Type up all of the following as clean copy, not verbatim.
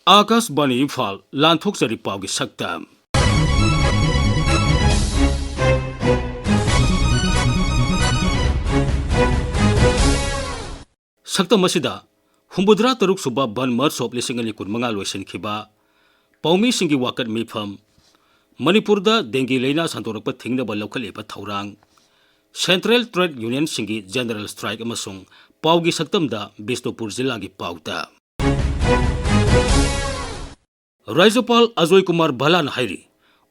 आकाशवाणी इम्फाल लांथोकचरी पाउगी सक्तम सक्तम असिदा हुम्बुद्रा तरुक सुबा बन मर्सोप लिसिंग अनि कुनमंगा लोइसनखिबा पौमी सिंगी वाकट मिफम मणिपुरदा डेंगी लेना संतोरकप थिंगनब लौखलिबा थौरांग सेंट्रल ट्रेड यूनियन सिंगी जनरल स्ट्राइक अमसुंग पाउगी सक्तमदा बिष्णुपुर जिल्लागी पाउता राज्यपाल अजय कुमार भलान हाइरी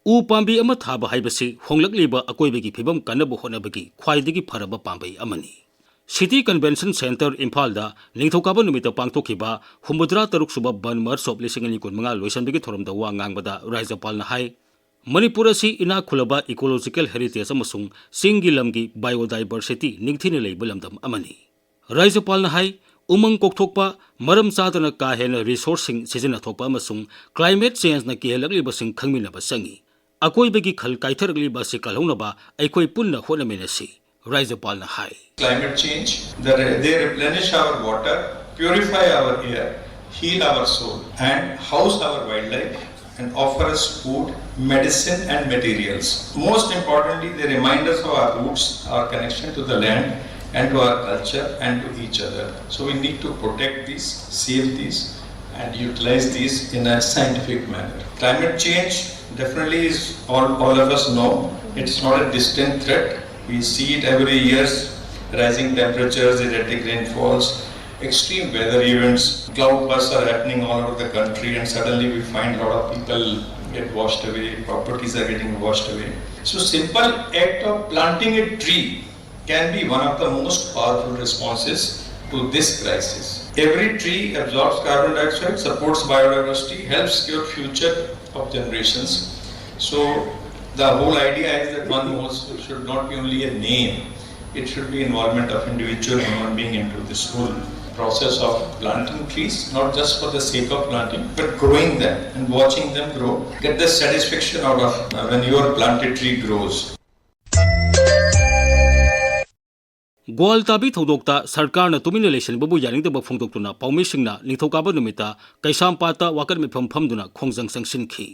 उ पांबी अमा थाबा हाइबसी होंगलकलिबा अकोइबगी फिबम कनब होनबगी ख्वाइदगी फरब पांबई अमनी सिटी कन्वेंशन सेंटर इम्फाल दा निंगथौकाबा नुमित पांगथोखिबा हुम्बुद्रा तरुक सुबा बन मर्सोप लिसिंग अनि कुनमंगा लोइसनबगी थोरमदा वा ngangbada राज्यपाल हाइ मणिपुर असि इना खुलबा इकोलॉजिकल हेरिटेज अमसुंग सिंगी लमगी बायोडाइवर्सिटी निंगथिने लेब लमदम अमनी राज्यपाल हाइ उमंग कोकथोकपा मरम चादना का हेन रिसोर्सिंग सिजना थोकपा अमसुंग क्लाइमेट चेंज न केहलकलिबसिंग खंगमिनबा संगी अकोइबगी खल काइथरगलिबा से कलौनबा अखोइ पुन्ना होनमिनसी राज्यपाल high climate change they replenish our water, purify our air, heal our soul and house our wildlife and offer us food, medicine and materials. Most importantly, they remind us of our roots, our connection to the land and to our culture and to each other. So we need to protect these, save these and utilize these in a scientific manner. Climate change definitely is all of us know it's not a distant threat. We see it every year, rising temperatures, erratic rainfalls, extreme weather events, cloud bursts are happening all over the country and suddenly we find a lot of people get washed away, properties are getting washed away. So simple act of planting a tree can be one of the most powerful responses to this crisis. Every tree absorbs carbon dioxide, supports biodiversity, helps secure future of generations. So the whole idea is that one also should not be only a name, it should be involvement of individual human being into this whole process of planting trees, not just for the sake of planting, but growing them and watching them grow. Get the satisfaction out of when your planted tree grows. गोल ताबी थौदोक्ता सरकार न तुमिन election बबु यानिंगदब फोंदोक्तुना पौमिसिंगना निथौकाबा नुमिता कैसामपाता वाकर मिफम फमदुना खोंजंग संगसिनखी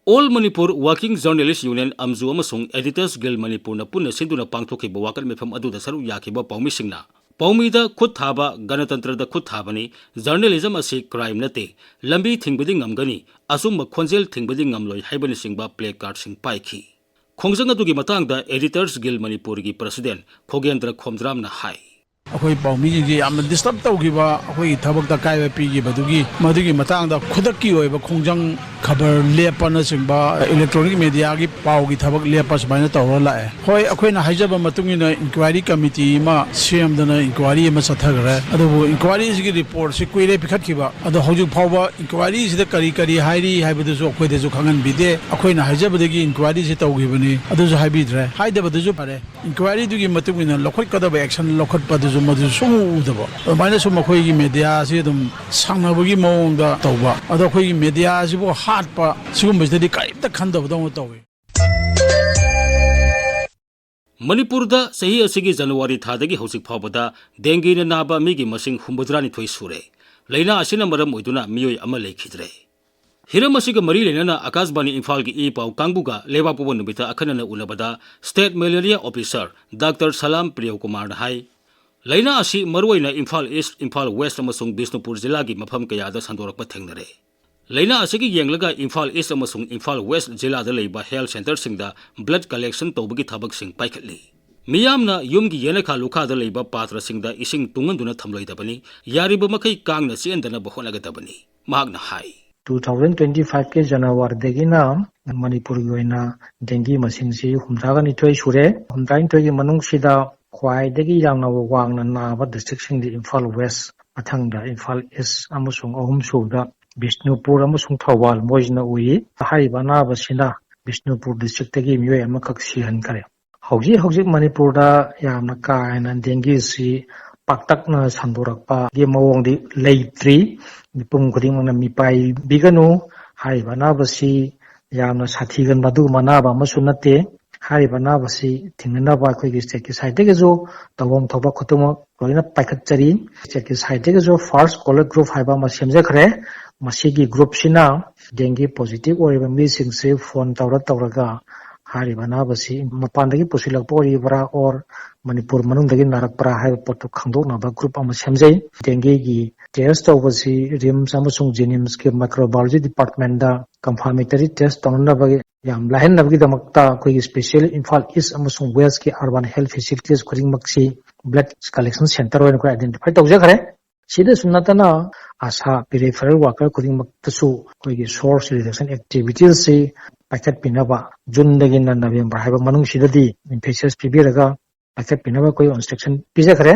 all Manipur working journalist union अमजू अमसुंग एडिटर्स गिल्ड मणिपुर न पुन्ना सिंदुना पांगथोखिबा वाकर मिफम अदुदा सरु याखिबा पौमिसिंगना पौमीदा खुद थाबा गणतंत्रदा खुद थाबनी जर्नलिज्म असि क्राइम नते लंबी थिंगबदि ngमगनी असुम खोंजेल थिंगबदि ngमलोय हाइबनि सिंगबा प्ले कार्ड सिंग पाइखी खोंजंग अदुगी मतंगदा एडिटर्स गिल्ड मणिपुर की प्रेसिडेंट खोगेंद्र खोमद्रामना हाइ अखोई पाउमी जी याम डिस्टर्ब तौगिबा अखोई थबक कायबा पीगिबदुगी मदुगी मतंगदा खुदकी ओइबा खोंजंग खबर लेपन सिंबा इलेक्ट्रॉनिक मीडिया की पाव की थबक लेपा सुबाइना तौर लाए होय अखोइना हाइजबा मतुंगिना इंक्वायरी कमिटी मा सेमदना इंक्वायरी मा सथगरे अदुबो इंक्वायरी की रिपोर्ट से कुइरे पिखतखिबा अदो हजु फावबा इंक्वायरी सिदा करी करी हाइरी हाइबदुसु अखोइदेसु खंगन बिदे अखोइना हाइजबदगी इंक्वायरी से तौगिबनी अदुसु हाइबिद्रे हाइदबदुसु पारे इंक्वायरी दुगी मतुंगिना लखोइकदबा एक्शन लखोटपदुसु मधु सुमुदबा अमाइना सु मखोइगी मीडिया से दुम सांगनबगी मौंगदा तौबा अदो खोइगी मीडिया सिबो हाटपा सिगुमबसदि काइमता खंदबदौ तौवे मणिपुरदा सही असिगी जनवरी थादगी हौसिक फावबदा डेंगी नाबा मिगी मसिंग हुम्बुद्रानि थोइ सुरे लेना असिना मरम ओइदुना मियोय अमा लेखिद्रे हिरम असिगा मरी लेना आकाशवाणी इम्फाल की ई पाउ कांगबुगा लेबापोब नुबिता अखनना उनबदा स्टेट मलेरिया ऑफिसर डॉक्टर सलाम प्रिय कुमार हाइ लेना असी मरुइना इम्फाल ईस्ट इम्फाल वेस्ट अमसुंग बिष्णुपुर जिला की मफम कयादा संदोरकपा थेंगनरे लेना असिगी येंगलगा इम्फाल ईस्ट अमसुंग इम्फाल वेस्ट जिलादा लेबा हेल्थ सेंटर सिंगदा ब्लड कलेक्शन तौबगी थबक सिंग पाइखटली मियामना युमगी येनखा लुखादा लेबा पात्र सिंगदा इसिंग तुंगंदुना थमलोइदबनी यारिबा मखै कांगना चेंदना बहोनगदबनी मागना हाइ 2025 के जनवरी देगिना मणिपुर योइना डेंगी मसिंगसी हुमथागनि थोइ सुरे हुमथाइन थोइगी मनुंगसिदा ख्वाइदगी यामना वांगना नाबा डिस्ट्रिक्ट सिंगदी इम्फाल वेस्ट अथंगदा इम्फाल ईस्ट अमसुंग अहुमसुदा बिष्णुपुर अमसुंग थौबाल मोइजना उई हाइबा नाबसिना बिष्णुपुर डिस्ट्रिक्ट तगी मियोय अमखक सिहनकरे हौजी मणिपुरदा यामना कायना डेंगी सि पाक्तकना संदोरकपा गे मवोंगदि लेट्री मिपुंग खुदिंगना मिपाई बिगनु हाइबा नाबसि यामना साथीगन मदु मनाबा अमसु नते हाइबा नाबसि थिंगनाबा अखोइगी स्टेट की साइड देगेजो तवोंग थोबा खुतुम लोइना पाइखतचरी स्टेट की साइड देगेजो फर्स्ट कॉलर ग्रुप हाइबा मा सेमजखरे ꯃꯁꯤꯒꯤ ꯒ꯭ꯔꯨꯞꯁꯤꯅ ꯗꯦꯡꯒꯤ ꯄꯣꯖꯤꯇꯤꯚ ꯑꯣꯏꯔꯤꯕ ꯃꯤꯁꯤꯡꯁꯤ ꯐꯣꯟ ꯇꯧꯔꯒ ꯍꯥꯏꯔꯤꯕ ꯑꯅꯥꯕꯁꯤ ꯃꯄꯥꯟꯗꯒꯤ ꯄꯨꯁꯤꯜꯂꯛꯄ ꯑꯣꯏꯔꯤꯕ꯭ꯔꯥ ꯑꯣꯔ ꯃꯅꯤꯄꯨꯔ ꯃꯅꯨꯡꯗꯒꯤ ꯅꯥꯔꯛꯄ꯭ꯔꯥ ꯍꯥꯏꯕ ꯄꯣꯠꯇꯨ ꯈꯪꯗꯣꯛꯅꯕ ꯒ꯭ꯔꯨꯞ ꯑꯃ ꯁꯦꯝꯖꯩ ꯗꯦꯡꯒꯤꯒꯤ ꯇꯦꯁ ꯇꯧꯕꯁꯤ ꯔꯤꯝꯁ ꯑꯃꯁꯨꯡ ꯖꯦꯅꯤꯝꯁꯀꯤ ꯃꯥꯏꯀ꯭ꯔꯣꯕꯥꯌꯣꯂꯣꯖꯤ ꯗꯤꯄꯥꯔꯠꯃꯦꯟꯇ ꯀꯟꯐꯥꯔꯃꯦꯇꯔꯤ ꯇꯦꯁ ꯇꯧꯅꯅꯕꯒꯤ ꯌꯥꯝ ꯂꯥꯏꯍꯟꯅꯕꯒꯤꯗꯃꯛꯇ ꯑꯩꯈꯣꯏꯒꯤ ꯁ꯭ꯄꯦꯁꯤꯌꯦꯜ ꯏꯝꯐꯥꯜ ꯏꯁ ꯑꯃꯁꯨꯡ ꯋꯦꯁꯀꯤ ꯑꯔꯕꯥꯟ ꯍꯦꯜꯊ ꯐꯦꯁꯤꯂꯤꯇꯤꯁ ꯈꯨꯗꯤꯡꯃꯛꯁꯤ ꯕ꯭ꯂꯗ ꯀꯂꯦꯛꯁꯟ ꯁꯦꯟꯇꯔ ꯑꯣꯏꯅ ꯑꯩꯈꯣꯏ ꯑꯥꯏꯗꯦꯟꯇꯤꯐꯥꯏ ꯇꯧꯖꯈ꯭ꯔꯦ ꯁꯤꯗꯁꯨ ꯅꯠꯇꯅ ꯑꯁꯥ ꯄꯦꯔꯤꯐꯦꯔꯦꯜ ꯋꯥꯔꯀꯔ ꯈꯨꯗꯤꯡꯃꯛꯇꯁꯨ ꯑꯩꯈꯣꯏꯒꯤ ꯁꯣꯔꯁ ꯔꯤꯗꯛꯁꯟ ꯑꯦꯛꯇꯤꯚꯤꯇꯤꯁꯁꯤ ꯄꯥꯏꯈꯠꯄꯤꯅꯕ ꯖꯨꯟꯗꯒꯤꯅ ꯅꯕꯦꯝꯕꯔ ꯍꯥꯏꯕ ꯃꯅꯨꯡꯁꯤꯗꯗꯤ ꯏꯟꯐꯦꯛꯁꯤꯌꯁ ꯄꯤꯕꯤꯔꯒ ꯄꯥꯏꯈꯠꯄꯤꯅꯕ ꯑꯩꯈꯣꯏ ꯏꯟꯁꯇ꯭ꯔꯛꯁꯟ ꯄꯤꯖꯈ꯭ꯔꯦ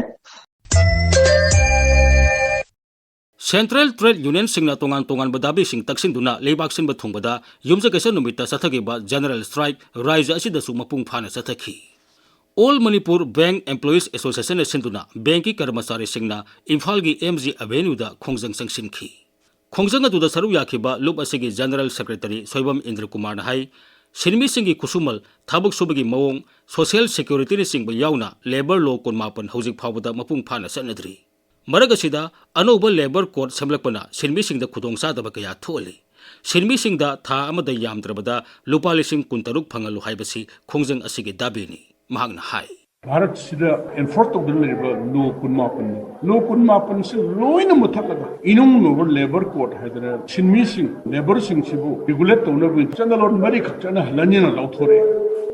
ꯁꯦꯟꯇ꯭ꯔꯦꯜ ꯇ꯭ꯔꯦꯗ ꯌꯨꯅꯤꯌꯟꯁꯤꯡꯅ ꯇꯣꯉꯥꯟꯕ ꯗꯥꯕꯤꯁꯤꯡ ꯇꯛꯁꯤꯟꯗꯨꯅ ꯂꯩꯕꯥꯛ ꯁꯤꯟꯕ ꯊꯨꯡꯕꯗ ꯌꯨꯝꯁꯀꯩꯁ ꯅꯨꯃꯤꯠꯇ ꯆꯠꯊꯈꯤꯕ ꯖꯦꯅꯔꯦꯜ ꯁ꯭ꯇ꯭ꯔꯥꯏꯛ ꯔꯥꯏꯖ꯭ꯌ ꯑꯁꯤꯗꯁꯨ ꯃꯄꯨꯡ ꯐꯥꯅ ꯆꯠꯊꯈꯤ ꯑꯣꯜ ꯃꯅꯤꯄꯨꯔ ꯕꯦꯡꯛ ꯑꯦꯝꯄ꯭ꯂꯣꯌꯤꯁ ꯑꯦꯁꯣꯁꯤꯌꯦꯁꯟꯅ ꯁꯤꯟꯗꯨꯅ ꯕꯦꯡꯛꯀꯤ ꯀꯔꯃꯆꯥꯔꯤꯁꯤꯡꯅ ꯏꯝꯐꯥꯜꯒꯤ MG ꯑꯦꯚꯦꯅ꯭ꯌꯨꯗ ꯈꯣꯡꯖꯪ ꯆꯪꯁꯤꯟꯈꯤ ꯈꯣꯡꯖꯪ ꯑꯗꯨꯗ ꯁꯔꯨꯛ ꯌꯥꯈꯤꯕ ꯂꯨꯞ ꯑꯁꯤꯒꯤ ꯖꯦꯅꯔꯦꯜ ꯁꯦꯀ꯭ꯔꯦꯇꯔꯤ ꯁꯣꯏꯕꯝ ꯏꯟꯗ꯭ꯔꯀꯨꯃꯥꯔꯅ ꯍꯥꯏ ꯁꯤꯟꯃꯤꯁꯤꯡꯒꯤ ꯈꯨꯠꯁꯨꯃꯜ ꯊꯕꯛ ꯁꯨꯕꯒꯤ ꯃꯑꯣꯡ ꯁꯣꯁꯤꯌꯦꯜ ꯁꯦꯀ꯭ꯌꯨꯔꯤꯇꯤꯅꯆꯤꯡꯕ ꯌꯥꯎꯅ ꯂꯦꯕꯔ ꯂꯣ 19 ꯍꯧꯖꯤꯛ ꯐꯥꯎꯕꯗ ꯃꯄꯨꯡ ꯐꯥꯅ ꯆꯠꯅꯗ꯭ꯔꯤ ꯃꯔꯛ ꯑꯁꯤꯗ ꯑꯅꯧꯕ ꯂꯦꯕꯔ ꯀꯣꯗ ꯁꯦꯝꯂꯛꯄꯅ ꯁꯤꯟꯃꯤꯁꯤꯡꯗ ꯈꯨꯗꯣꯡꯆꯥꯗꯕ ꯀꯌꯥ ꯊꯣꯛꯍꯜꯂꯤ ꯁꯤꯟꯃꯤꯁꯤꯡꯗ ꯊꯥ ꯑꯃꯗ ꯌꯥꯝꯗ꯭ꯔꯕꯗ ꯂꯨꯄꯥ 16,000 ꯐꯪꯍꯜꯂꯨ ꯍꯥꯏꯕꯁꯤ ꯈꯣꯡꯖꯪ ꯑꯁꯤꯒꯤ ꯗꯥꯕꯤꯅꯤ ꯃꯍꯥꯛꯅ ꯍꯥꯏ भारत सिदा एनफोर्स तौदुना लेबा लो 19 से लोइना मुथक्कदा इनुंग नोबर लेबर कोड हाइदरा सिनमी सिंग लेबर सिंग सिबु रेगुलेट तौनबु चंदलोन मरी खचना हलनिना लौथोरे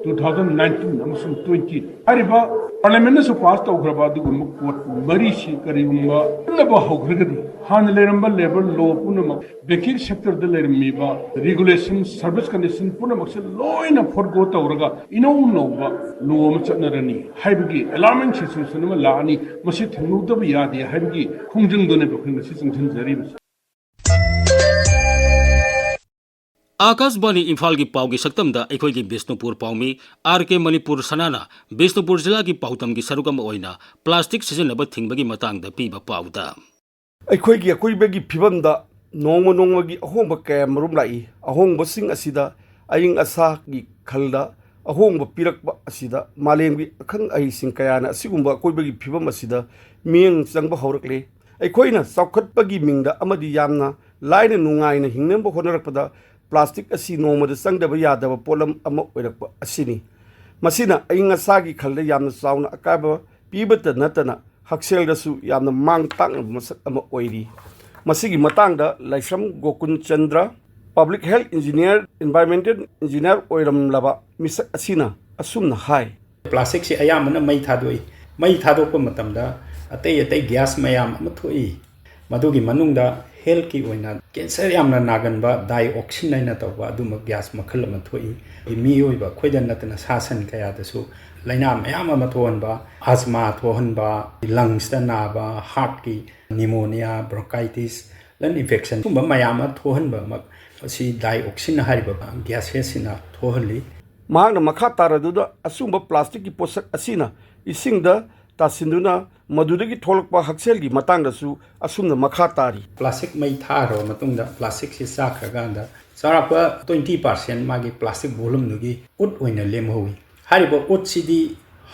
2019 अमसुंग 20 हरिबा पार्लियामेंट से पास तौग्रबा दुगुम कोड मरी सि करिबुंबा नबा हौग्रगदि हान लेरंबा लेबर लो पुनमक बेकिंग सेक्टर द लेरमीबा रेगुलेशन सर्विस कंडीशन पुनमक से लोइना फॉरगो तौरगा इनुंग नोबा लो अम चटनरनी हाइबगी अलार्मिंग सिचुएशन अमा लानी मसी थेंगुदब यादे हाइबगी खुंजंगदने बखन मसी चंगथनजरीबस आकाशवाणी इम्फाल की पाव की सक्तमदा अखोई बिष्णुपुर पाउमी RK मणिपुर सनाना बिष्णुपुर जिला की पाउतम की सरुकम ओइना प्लास्टिक सिजनब थिंगबगी मतांगदा पीबा पाउदा अखोई अकोइबगी फिबमदा नोंगी अहोंब कया मरुम लाई अहोंबसिंग असिदा अयिंग असा की खलदा अहोंब पिरकबा असिदा मालेंगी अखंग अहिसिंग कयाना असिगुंबा अकोइबगी फिबम असिदा मियंग चंगबा हौरकले अखोइना चौखटपगी मिंगदा अमदि यामना लाइना नुंगाइना हिंगनबा होनरकपदा प्लास्टिक असी नोमद चंगदब यादब पोलम अमा ओइरकपा असिनी मसिना अयिंग असागी खलदा यामना चावना अकाबा पीबत नतना हक्सेलदसु यामना मांग तांग मसक अमा ओइरी मसिगी मतांगदा Laishram Gokul Chandra public health engineer environmental engineer ओइरम लबा मिसक असिना असुमना हाय प्लास्टिक से अयामना मई थादोई मई थादोप मतमदा अतै अतै गैस मयाम अमा थोई मदुगी मनुंगदा हेल्थ की ओइना कैंसर यामना नागनबा डाइऑक्सिन नाइना तौबा अदुम गैस मखल अमा थोई मिओइबा खोइदा नतना सासन कयादसु लाइना मयाम अमा थोहनबा आस्मा थोहनबा लंग्स दा नाबा हार्ट की निमोनिया ब्रोंकाइटिस लन इन्फेक्शन कुंबा मयाम थोहनबा मक असी डाइऑक्सिन हारिबा गैस हेसिना थोहली महांगना मखा तारदुदा असुंबा प्लास्टिक की पोषक असिना इसिंगदा तासिंदुना मदुदगी थोलकपा हक्सेलगी मतांगदसु असुमना मखा तारी प्लास्टिक मई थारो मतुंगदा प्लास्टिक से चाखरगांदा चारापा 20% मागी प्लास्टिक वॉल्यूम नुगी उट ओइना लेमहोई हारिबा उट सिदी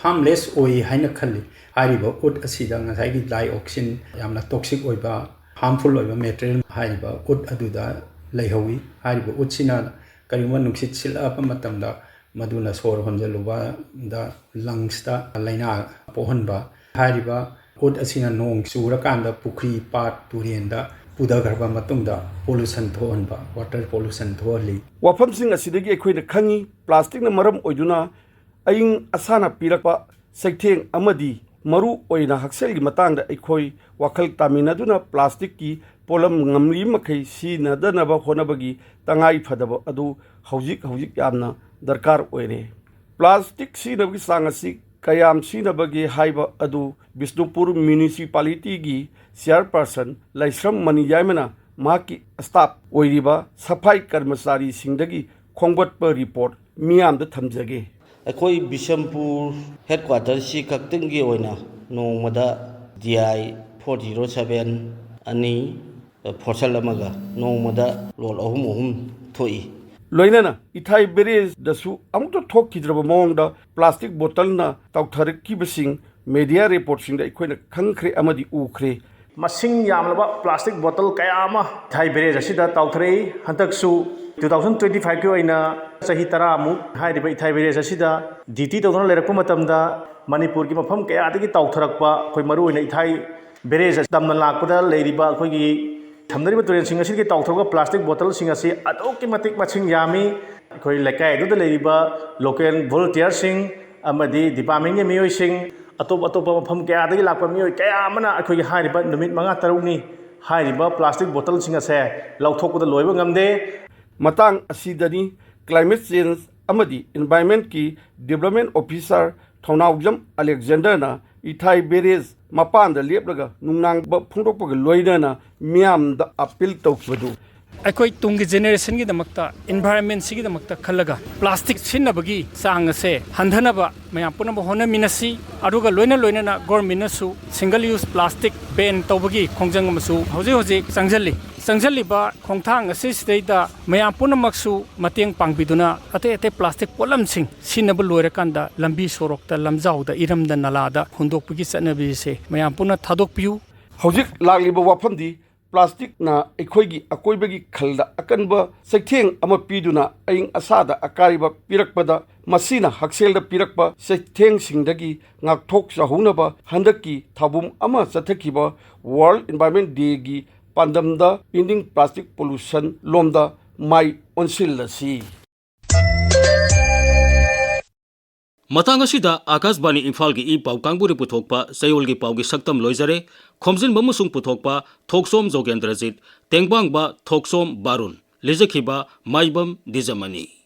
हार्मलेस ओइ हाइना खल्ली हारिबा उट असिदा ngasai डाइऑक्सिन यामना टॉक्सिक ओइबा हार्मफुल ओइबा मटेरियल हारिबा उट अदुदा लेहौई हारिबा उट सिना करिमा नुक्सित सिलाप मतमदा मदुना सोर होंजलुबा दा लंग्स दा लाइना पोहनबा हारिबा उट असिना नोंग चुरकांदा पुखरी पाट तुरेंदा पुदगरबा मतुंगदा पोल्यूशन थोहनबा वाटर पोल्यूशन थोहली वफमसिंग असिदगी अखोइना खंगी प्लास्टिक न मरम ओइदुना अयिंग असाना पिरकपा सैथेंग अमदी मरु ओइना हक्सेलगी मतांगदा अखोइ वखल तामिनदुना प्लास्टिक की पोलम ngamri मखै सिनदनबा होनबगी तंगाई फदब अदु हौजिक यामना दरकार ओइरे प्लास्टिक सिनबगी सांगसी कयाम सिनबगी हाइबा अदु बिष्णुपुर म्युनिसिपालिटी की चेयरपर्सन लाइश्रम मनियामना माकी स्टाफ ओइरिबा सफाई कर्मचारी सिंगदगी खोंगबटप रिपोर्ट मियामद थमजगे अखोई बिशमपुर हेडक्वार्टर से खक्तंगी ओइना नोंमदा DI 407 अनि फोर्सल अमगा नोंमदा लोल अहुम थोई लोइनाना इथाई बेरेज दसु अमुक थोखिद्रब मोंगदा प्लास्टिक बोतल ना तौथरकी बसिंग मीडिया रिपोर्ट सिंग दा इखोइना खंखरे अमदी उखरे masing yamlaba plastic bottle kaya ama thai berej asida tawthrei hantaksu 2025 ki oina sahi tara mu hairiba ithai berej asida DT tawdona lerakpa matamda manipur ki mafam kaya adagi tawthrakpa khoi maru oina ithai berej damna lakpada leiriba khoi gi thamdariba turen sing asigi tawthroga plastic bottle sing asi adoki matik masing yami khoi lekai du leiriba local volunteer sing amadi department ni miyoi sing atop mafam kaya adagi lakpa miyoi kaya amana khoi gi hairiba numit manga tarukni hairiba plastic bottle sing ase lauthokpada loiba ngamde matang asidani climate change amadi environment ki development officer thonawjam Alexander na ithai berez mapan da leplaga nungnang ba phungdokpa loidana miam da appeal tawbadu अखोई Tungi generation की दमकता environment की दमकता खलगा plastic सिन्नबगी चांग से हंधनबा मैं पुनब होना मिनसी अरुगा लोइना लोइना government सु single use plastic ban तौबगी खोंजंग मसु हौजे हौजे संजलिबा खोंथांग असे सिदैदा मैं पुनमक्सु मतेंग पांगबिदुना अते अते प्लास्टिक पोलमसिंग सिन्नब लोइरकांदा लंबी सोरोकता लमजाउदा इरमदा नलादा हुंदोकपगी चनबीसे मैं पुना थादोकपियु हौजिक लागलिबा वाफमदी plastic na ekhoi akoibagi khalda akanba seitheng ama piduna aing asada akariba pirakpada masina hakselda pirakpa seitheng singdagi ngakthok sahunaba handaki thabum ama sathakiba World Environment Day gi pandamda ending plastic pollution lomda mai onsilasi Matang असिदा Akashvani Imphal की ई पाउ कांगबुरी पुथोकपा सयोल की पाउ की सक्तम लोइजरे खोमजिन बमुसुंग पुथोकपा थोकसोम जोगेंद्रजित तेंगबांगबा थोकसोम बारुन लिजखिबा माइबम दिजमनी।